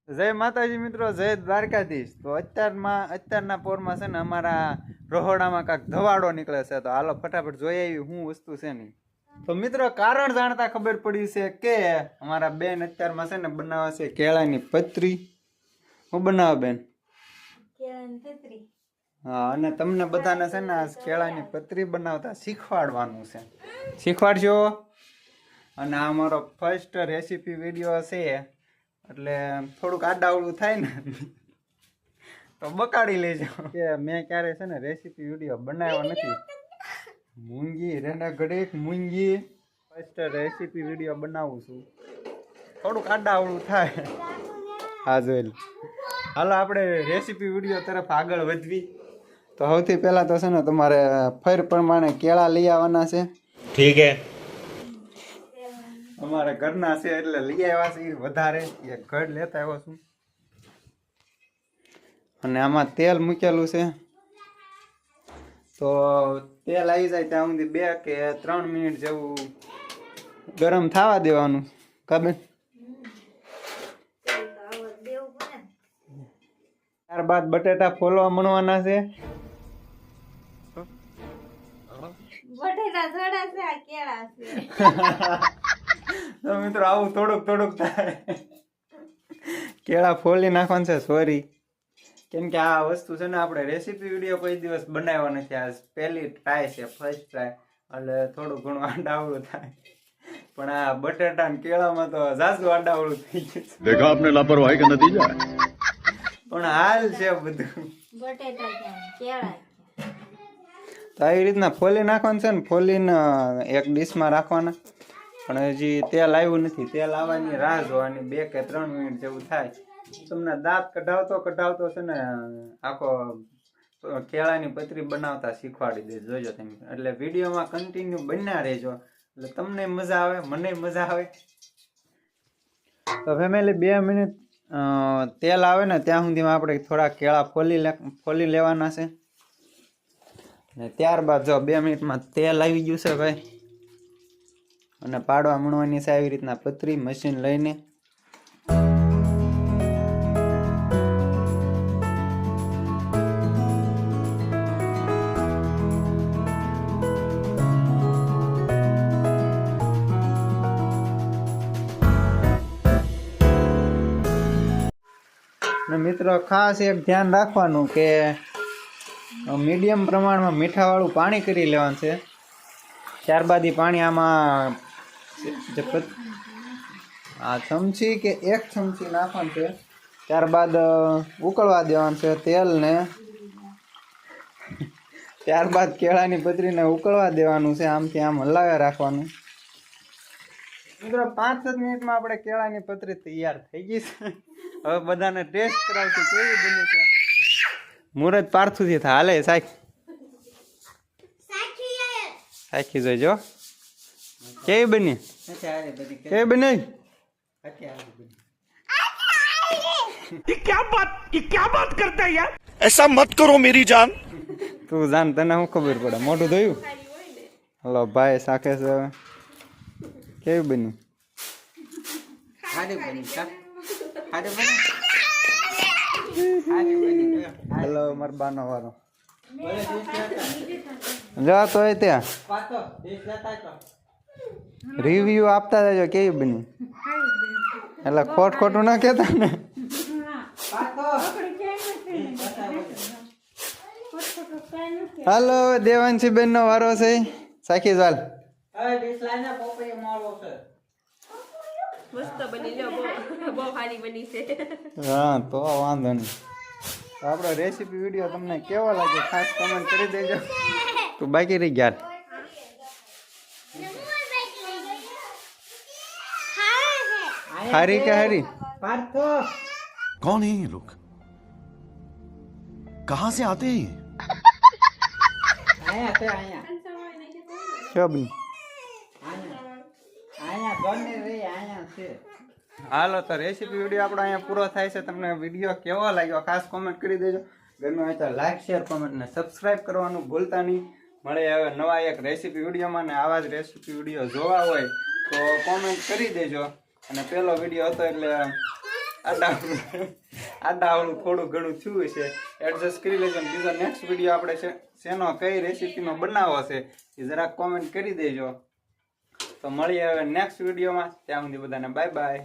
જય માતાજી મિત્રો, જય દ્વારકાધીશ। તો અત્યારના પોરમાં છે ને અમારા રહોડામાં કાંક ધવાડો નીકળે છે, તો હાલો ફટાફટ જોઈ આવી શું વસ્તુ છે નહીં। તો મિત્રો કારણ જાણતા ખબર પડી છે કે અમારા બેન અત્યારમાં છે ને બનાવે છે કેળાની પતરી। હું બનાવે બેન? કેળાની પતરી। હા, અને તમને બધાને છે ને આ કેળાની પતરી બનાવતા શીખવાડવાનું છે, શીખવાડજો। અને આ અમારો ફર્સ્ટ રેસીપી વિડીયો છે એટલે થોડુંક આડાવડું થાય ને તો બકાડી લેજો કે મેં ક્યારે છે ને રેસીપી વિડીયો બનાવ્યો નથી। મૂંગી રેના ઘડીક મૂંગી ફર્સ્ટ રેસીપી વિડીયો બનાવું છું, થોડુંક આડાવડું થાય। હા જોઈ હાલો આપણે રેસીપી વિડીયો તરફ આગળ વધવી। તો સૌથી પહેલાં તો છે ને તમારે ફર પ્રમાણે કેળા લઈ આવવાના છે। ઠીક હે, અમારા ઘરના છે એટલે લઈ આવ્યા છે વધારે, એક ઘડ લેતા આવ્યો છું। અને આમાં તેલ મૂકેલું છે, તો તેલ આવી જાય ત્યાં સુધી 2 કે 3 મિનિટ જેવું ગરમ થવા દેવાનું કાબેન। ત્યારબાદ બટેટા ફોલવા મળવાના છે। બટેટા થોડા છે, આ કેળા છે। તો મિત્રો આવું થોડુંક થાય, કેળા ફોલી નાખવાનું છે। સોરી, કેમ કે આ વસ્તુ છે ને આપણે રેસીપી વિડીયો કોઈ દિવસ બનાવ્યો નથી, આ પહેલી ટ્રાય છે, ફર્સ્ટ ટ્રાય, એટલે થોડું ઘણું આડાવડું થાય। પણ આ બટેટા ને કેળામાં તો ઝાઝું આડાવડું થઈ ગયું છે। देखा आपने लापरवाही का नतीजा है। પણ હાલ છે બધું। બટેટા ક્યાં, કેળા તો આવી રીતના ફોલી નાખવાનું છે ને, ફોલીને એક ડીશમાં રાખવાના। પણ હજી તેલ આવ્યું નથી, તેલ આવવાની રાહ જોવાની, 2 કે 3 મિનિટ જેવું થાય। તમને દાંત કઢાવતો છે ને આખો કેળાની પતરી બનાવતા શીખવાડી દે, જોજો તમે। એટલે વિડીયોમાં કન્ટિન્યુ બન્યા રહેજો, એટલે તમને મજા આવે, મને મજા આવે। તો ફેમિલી 2 મિનિટ તેલ આવે ને ત્યાં સુધીમાં આપણે થોડા કેળા ફોલી લેવાના છે। ને ત્યારબાદ જો 2 મિનિટમાં તેલ આવી ગયું છે ભાઈ, અને પાડવા મળવાની છે આવી રીતના પતરી મશીન લઈને। ને મિત્રો ખાસ એક ધ્યાન રાખવાનું કે મીડિયમ પ્રમાણમાં મીઠાવાળું પાણી કરી લેવાનું છે। ત્યારબાદ એ પાણી આમાં આ ચમચી કે 1 ચમચી નાખવાનું છે। ત્યારબાદ ઉકળવા દેવાનું છે તેલને। ત્યારબાદ કેળાની પતરીને ઉકળવા દેવાનું છે, આમથી આમ હલાવ્યા રાખવાનું। મિત્રો 5-7 મિનિટમાં આપણે કેળાની પતરી તૈયાર થઈ ગઈ છે। હવે બધાને ટેસ્ટ કરાવશું કેવી બની છે। મુરત પારથુથી થાય, હાલે સાખી જોઈજો કેવી બની, કેવી બની। ये क्या बात करता है यार, ऐसा मत करो मेरी जान। તું જાન, તને શું ખબર પડે, મોઢું ધોયું? હલો ભાઈ સાખે છે, હવે કેવી બની? હેલો મરબાનો વાળો જા તો ત્યાં રિવ્યુ આપતા જજો કેવી બની, એટલે ખોટું ના કહેતા ને। હાલો દેવાંશી બેન નો વારો છે, સાખી ચાલ। મસ્ત બની લ્યો, બહુ સારી બની છે। હા તો વાંધો નહીં। આપણો રેસીપી વિડીયો તમને કેવો લાગે ખાસ કમેન્ટ કરી દેજો। તું બાકી રહી ગયા, હારી કે હારી? कौन है ये लोग, कहाँ से आते हैं ये? શું બની? હાલો તો રેસીપી વિડીયો આપણો અહીંયા પૂરો થાય છે। તમને વિડીયો કેવો લાગ્યો ખાસ કોમેન્ટ કરી દેજો। ગમે હોય તો લાઈક શેર કોમેન્ટ ને સબસ્ક્રાઈબ કરવાનું ભૂલતા નહીં। મળે હવે નવા એક રેસીપી વિડીયોમાં, ને આવા જ રેસીપી વિડીયો જોવા હોય તો કોમેન્ટ કરી દેજો। અને પહેલો વિડીયો હતો એટલે આડાવડું થોડું ઘણું થયું છે, એડજસ્ટ કરી લેજો. બીજો નેક્સ્ટ વિડીયો આપણે શેનો કઈ રેસીપીનો બનાવવો છે એ જરાક કોમેન્ટ કરી દેજો. તો મળીએ હવે નેક્સ્ટ વિડીયોમાં. ત્યાં સુધી બધાને બાય બાય.